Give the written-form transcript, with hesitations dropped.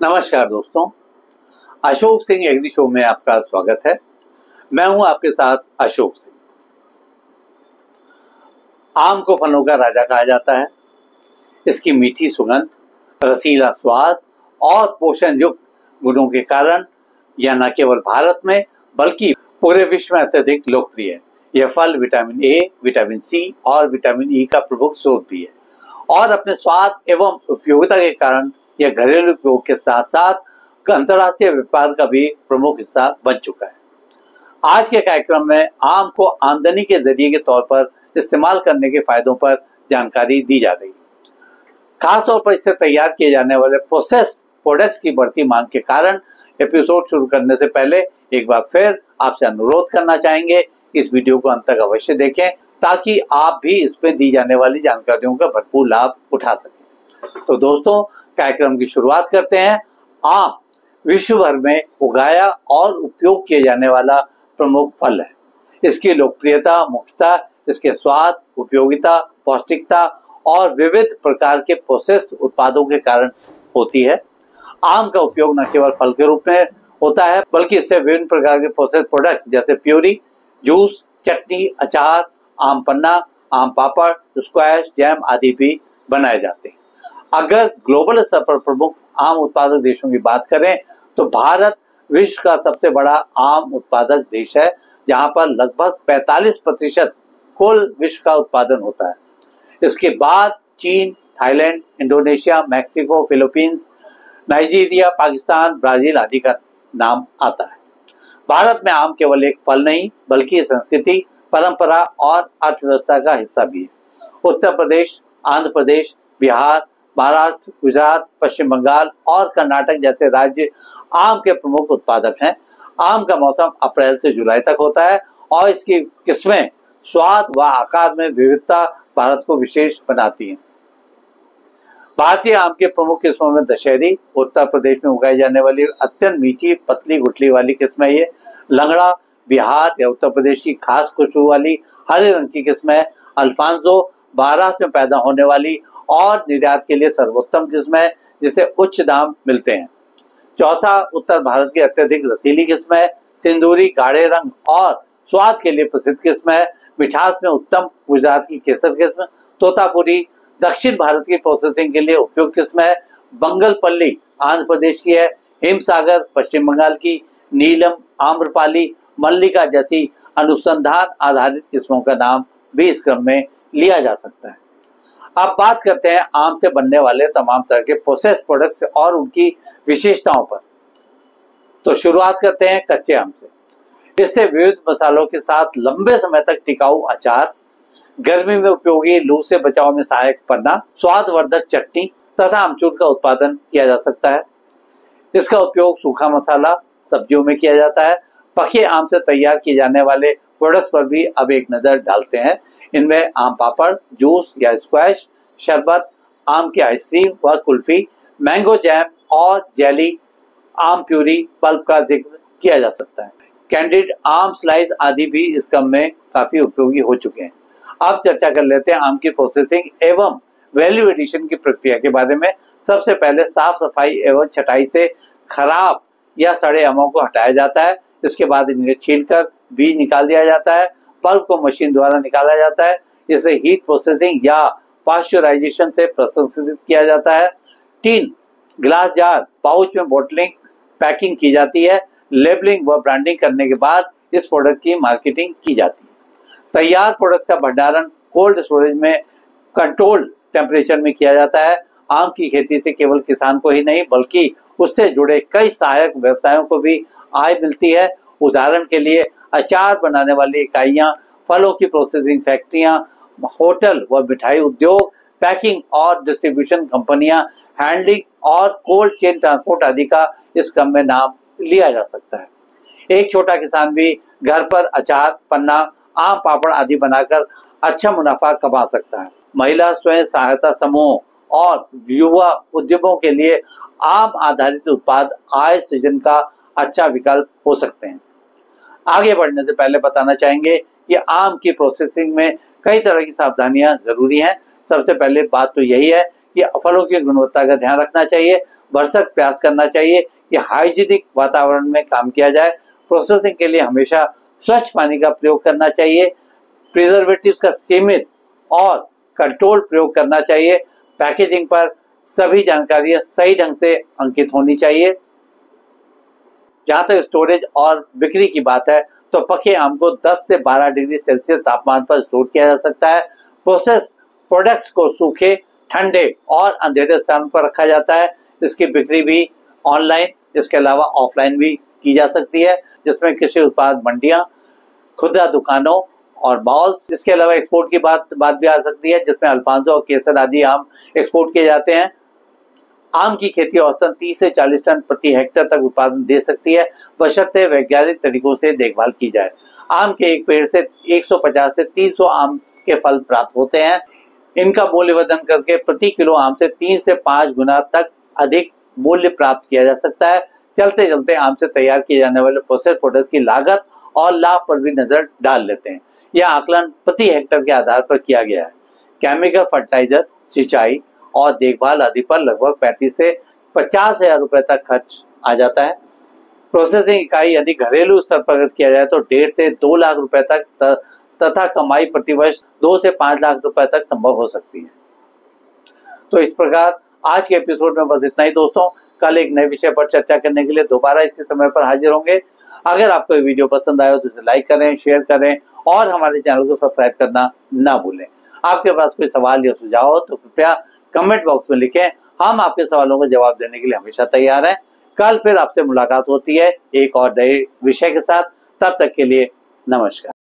नमस्कार दोस्तों, Ashok Singh agree show में आपका स्वागत है। मैं हूं आपके साथ अशोक सिंह। आम को फलों का राजा कहा जाता है। इसकी मीठी सुगंध, रसीला स्वाद और पोषण युक्त गुणों के कारण यह न केवल भारत में बल्कि पूरे विश्व में अत्यधिक लोकप्रिय है। यह फल विटामिन ए, विटामिन सी और विटामिन ई का प्रमुख स्रोत भी है और अपने स्वाद एवं उपयोगिता के कारण यह घरेलू उपयोग के साथ साथ अंतर्राष्ट्रीय व्यापार का भी प्रमुख हिस्सा बन चुका है। आज के कार्यक्रम में आम को आमदनी के जरिए के तौर पर इस्तेमाल करने के फायदों पर जानकारी दी जा रही है। खासतौर पर इससे तैयार किए जाने वाले प्रोसेस प्रोडक्ट्स की बढ़ती मांग के कारण एपिसोड शुरू करने से पहले एक बार फिर आपसे अनुरोध करना चाहेंगे कि इस वीडियो को अंत तक अवश्य देखें ताकि आप भी इसमें दी जाने वाली जानकारियों का भरपूर लाभ उठा सकें। तो दोस्तों, कार्यक्रम की शुरुआत करते हैं। आम विश्व भर में उगाया और उपयोग किए जाने वाला प्रमुख फल है। इसकी लोकप्रियता मुख्यतः इसके स्वाद, उपयोगिता, पौष्टिकता और विविध प्रकार के प्रोसेस्ड उत्पादों के कारण होती है। आम का उपयोग न केवल फल के रूप में होता है बल्कि इससे विभिन्न प्रकार के प्रोसेस्ड प्रोडक्ट्स जैसे प्यूरी, जूस, चटनी, अचार, आम पन्ना, आम पापड़, स्क्वैश, जैम आदि भी बनाए जाते हैं। अगर ग्लोबल स्तर पर प्रमुख आम उत्पादक देशों की बात करें तो भारत विश्व का सबसे बड़ा आम उत्पादक देश है, जहां पर लगभग 45% कुल विश्व का उत्पादन होता है। इसके बाद चीन, Thailand, Indonesia, Mexico, Philippines, Nigeria, Pakistan, Brazil आदि का नाम आता है। भारत में आम केवल एक फल नहीं बल्कि संस्कृति, परंपरा और अर्थव्यवस्था का हिस्सा भी है। उत्तर प्रदेश, आंध्र प्रदेश, बिहार, महाराष्ट्र, गुजरात, पश्चिम बंगाल और कर्नाटक जैसे राज्य आम के प्रमुख उत्पादक हैं। आम का मौसम अप्रैल से जुलाई तक होता है और इसकी किस्में स्वाद व आकार में विविधता भारत को विशेष बनाती हैं। भारतीय आम के प्रमुख किस्मों में दशहरी, उत्तर प्रदेश में उगाई जाने वाली अत्यंत मीठी पतली गुठली वाली किस्म है ये। लंगड़ा बिहार या उत्तर प्रदेश की खास खुशबू वाली हरे रंग की किस्म है। अल्फांसो महाराष्ट्र में पैदा होने वाली और निर्यात के लिए सर्वोत्तम किस्म है जिसे उच्च दाम मिलते हैं। चौसा उत्तर भारत की अत्यधिक रसीली किस्म है। सिंदूरी गाढ़े रंग और स्वाद के लिए प्रसिद्ध किस्म है। मिठास में उत्तम गुजरात की केसर किस्म। तोतापुरी दक्षिण भारत की प्रोसेसिंग के लिए उपयुक्त किस्म है। बंगलपल्ली आंध्र प्रदेश की है। हिमसागर पश्चिम बंगाल की। नीलम, आम्रपाली, मल्लिका जैसी अनुसंधान आधारित किस्मों का नाम भी इस क्रम में लिया जा सकता है। अब बात करते हैं आम से बनने वाले तमाम तरह के प्रोसेस प्रोडक्ट्स और उनकी विशेषताओं पर। तो शुरुआत करते हैं कच्चे आम से। इससे विविध मसालों के साथ लंबे समय तक टिकाऊ अचार, गर्मी में उपयोगी लू से बचाव में सहायक पन्ना, स्वादवर्धक चटनी तथा आमचूर का उत्पादन किया जा सकता है। इसका उपयोग सूखा मसाला सब्जियों में किया जाता है। पके आम से तैयार किए जाने वाले प्रोडक्ट्स पर भी अब एक नजर डालते हैं। इनमें आम पापड़, जूस या स्क्वैश, शरबत, आम की आइसक्रीम व कुल्फी, मैंगो जैम और जेली, आम प्यूरी, पल्प का जिक्र किया जा सकता है। कैंडिड आम स्लाइस आदि भी इस क्रम में काफी उपयोगी हो चुके हैं। अब चर्चा कर लेते हैं आम की प्रोसेसिंग एवं वैल्यू एडिशन की प्रक्रिया के बारे में। सबसे पहले साफ सफाई एवं छटाई से खराब या सड़े आमों को हटाया जाता है। इसके बाद इन्हें छीलकर बीज निकाल दिया जाता है। पल्प को मशीन द्वारा निकाला जाता है। इसे हीट प्रोसेसिंग या पाश्चराइजेशन से प्रसंस्कृत किया जाता है। टीन, ग्लास जार, पाउच में बोटलिंग, पैकिंग की जाती है। लेबलिंग व ब्रांडिंग करने के बाद इस प्रोडक्ट की मार्केटिंग की जाती है। तैयार प्रोडक्ट का भंडारण कोल्ड स्टोरेज में कंट्रोल्ड टेम्परेचर में किया जाता है। आम की खेती से केवल किसान को ही नहीं बल्कि उससे जुड़े कई सहायक व्यवसायों को भी आय मिलती है। उदाहरण के लिए अचार बनाने वाली इकाइयां, फलों की प्रोसेसिंग फैक्ट्रियां, होटल व मिठाई उद्योग, पैकिंग और डिस्ट्रीब्यूशन कंपनियां, हैंडलिंग और कोल्ड चेन ट्रांसपोर्ट आदि का इस क्रम में नाम लिया जा सकता है। एक छोटा किसान भी घर पर अचार, पन्ना, आम पापड़ आदि बनाकर अच्छा मुनाफा कमा सकता है। महिला स्वयं सहायता समूह और युवा उद्यमों के लिए आम आधारित उत्पाद आय सृजन का अच्छा विकल्प हो सकते हैं। आगे बढ़ने से पहले बताना चाहेंगे कि आम की प्रोसेसिंग में कई तरह की सावधानियां जरूरी हैं। सबसे पहले बात तो यही है कि फलों की गुणवत्ता का ध्यान रखना चाहिए। भरसक प्रयास करना चाहिए कि हाइजीनिक वातावरण में काम किया जाए। प्रोसेसिंग के लिए हमेशा स्वच्छ पानी का प्रयोग करना चाहिए। प्रिजर्वेटिव्स का सीमित और कंट्रोल प्रयोग करना चाहिए। पैकेजिंग पर सभी जानकारियां सही ढंग से अंकित होनी चाहिए। जहां तक स्टोरेज और बिक्री की बात है तो पके आम को 10 से 12 डिग्री सेल्सियस तापमान पर स्टोर किया जा सकता है। प्रोसेस प्रोडक्ट्स को सूखे, ठंडे और अंधेरे स्थान पर रखा जाता है। इसकी बिक्री भी ऑनलाइन, इसके अलावा ऑफलाइन भी की जा सकती है, जिसमें कृषि उत्पाद मंडियां, खुदरा दुकानों और मॉल्स, इसके अलावा एक्सपोर्ट की बात भी आ सकती है, जिसमें अल्फांसो और केसर आदि आम एक्सपोर्ट किए जाते हैं। आम की खेती औसतन 30 से 40 टन प्रति हेक्टेयर तक उत्पादन दे सकती है, बशर्ते वैज्ञानिक तरीकों से देखभाल की जाए। आम के एक पेड़ से 150 से 300 आम के फल प्राप्त होते हैं। इनका मूल्यवर्धन करके प्रति किलो आम से 3 से 5 गुना तक अधिक मूल्य प्राप्त किया जा सकता है। चलते चलते आम से तैयार किए जाने वाले प्रोसेस प्रोडक्ट्स की लागत और लाभ पर भी नजर डाल लेते हैं। यह आकलन प्रति हेक्टेयर के आधार पर किया गया है। केमिकल फर्टिलाइजर, सिंचाई और देखभाल आदि पर लगभग 35 से 50 हजार रुपए तक खर्च आ जाता है। प्रोसेसिंग इकाई यदि घरेलू स्तर पर किया जाए तो 1.5 से 2 लाख रुपए तक तथा कमाई प्रतिवर्ष 2 से 5 लाख रुपए तक संभव हो सकती है। तो इस प्रकार आज के एपिसोड में बस इतना ही दोस्तों। कल एक नए विषय पर चर्चा करने के लिए दोबारा इसी समय पर हाजिर होंगे। अगर आपको ये वीडियो पसंद आया तो इसे लाइक करें, शेयर करें और हमारे चैनल को सब्सक्राइब करना ना भूलें। आपके पास कोई सवाल या सुझाव हो तो कृपया कमेंट बॉक्स में लिखें। हम आपके सवालों का जवाब देने के लिए हमेशा तैयार हैं। कल फिर आपसे मुलाकात होती है एक और नए विषय के साथ। तब तक के लिए नमस्कार।